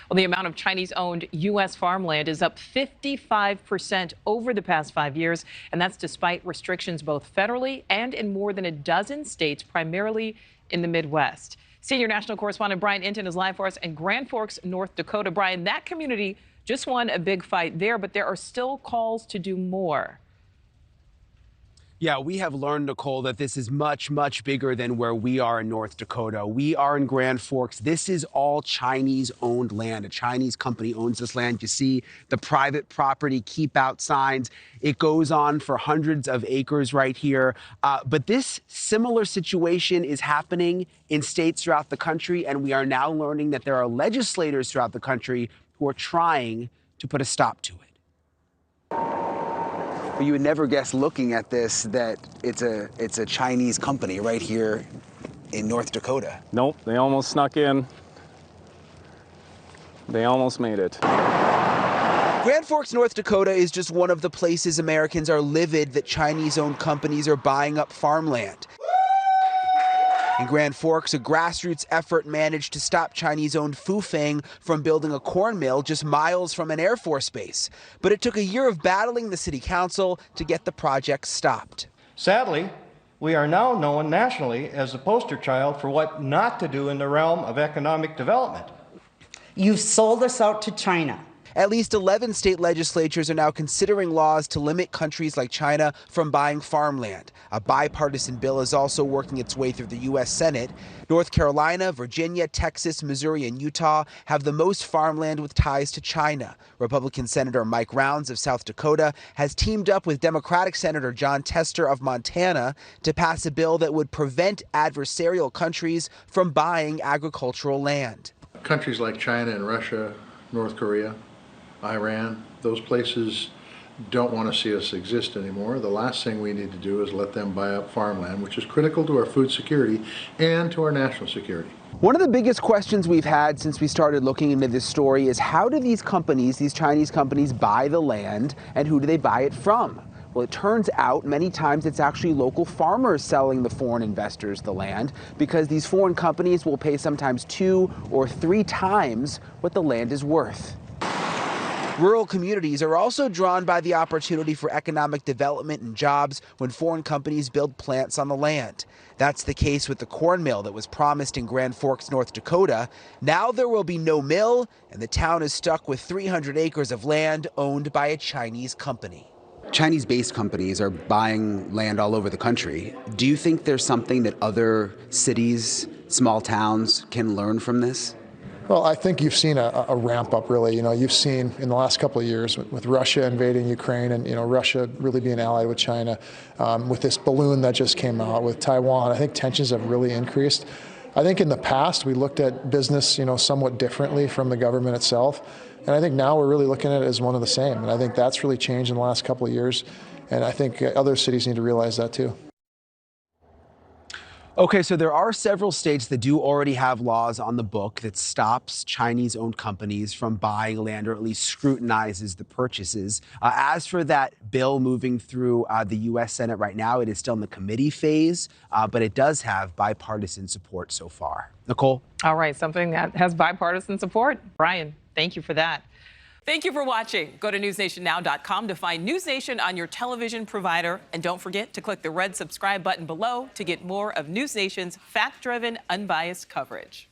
Well, the amount of Chinese-owned U.S. farmland is up 55% over the past 5 years, and that's despite restrictions both federally and in more than a dozen states, primarily in the Midwest. Senior national correspondent Brian Inton is live for us in Grand Forks, North Dakota. Brian, that community just won a big fight there, but there are still calls to do more. Yeah, we have learned, Nichole, that this is much, much bigger than where we are in North Dakota. We are in Grand Forks. This is all Chinese-owned land. A Chinese company owns this land. You see the private property keep out signs. It goes on for hundreds of acres right here. But this similar situation is happening in states throughout the country, and we are now learning that there are legislators throughout the country who are trying to put a stop to it. But you would never guess looking at this that it's a Chinese company right here in North Dakota. Nope, they almost snuck in. They almost made it. Grand Forks, North Dakota is just one of the places Americans are livid that Chinese-owned companies are buying up farmland. In Grand Forks, a grassroots effort managed to stop Chinese-owned Fufeng from building a corn mill just miles from an Air Force base. But it took a year of battling the city council to get the project stopped. Sadly, we are now known nationally as the poster child for what not to do in the realm of economic development. You've sold us out to China. At least 11 state legislatures are now considering laws to limit countries like China from buying farmland. A bipartisan bill is also working its way through the U.S. Senate. North Carolina, Virginia, Texas, Missouri, and Utah have the most farmland with ties to China. Republican Senator Mike Rounds of South Dakota has teamed up with Democratic Senator Jon Tester of Montana to pass a bill that would prevent adversarial countries from buying agricultural land. Countries like China and Russia, North Korea, Iran, those places don't want to see us exist anymore. The last thing we need to do is let them buy up farmland, which is critical to our food security and to our national security. One of the biggest questions we've had since we started looking into this story is how do these companies, these Chinese companies, buy the land, and who do they buy it from? Well, it turns out many times it's actually local farmers selling the foreign investors the land, because these foreign companies will pay sometimes 2 or 3 times what the land is worth. Rural communities are also drawn by the opportunity for economic development and jobs when foreign companies build plants on the land. That's the case with the corn mill that was promised in Grand Forks, North Dakota. Now there will be no mill, and the town is stuck with 300 acres of land owned by a Chinese company. Chinese-based companies are buying land all over the country. Do you think there's something that other cities, small towns can learn from this? Well, I think you've seen a ramp up, really. You've seen in the last couple of years with Russia invading Ukraine and, Russia really being allied with China, with this balloon that just came out with Taiwan. I think tensions have really increased. I think in the past we looked at business, somewhat differently from the government itself. And I think now we're really looking at it as one of the same. And I think that's really changed in the last couple of years. And I think other cities need to realize that too. Okay, so there are several states that do already have laws on the book that stops Chinese-owned companies from buying land, or at least scrutinizes the purchases. As for that bill moving through the U.S. Senate right now, it is still in the committee phase, but it does have bipartisan support so far. Nichole? All right, something that has bipartisan support. Brian, thank you for that. Thank you for watching. Go to newsnationnow.com to find NewsNation on your television provider. And don't forget to click the red subscribe button below to get more of NewsNation's fact-driven, unbiased coverage.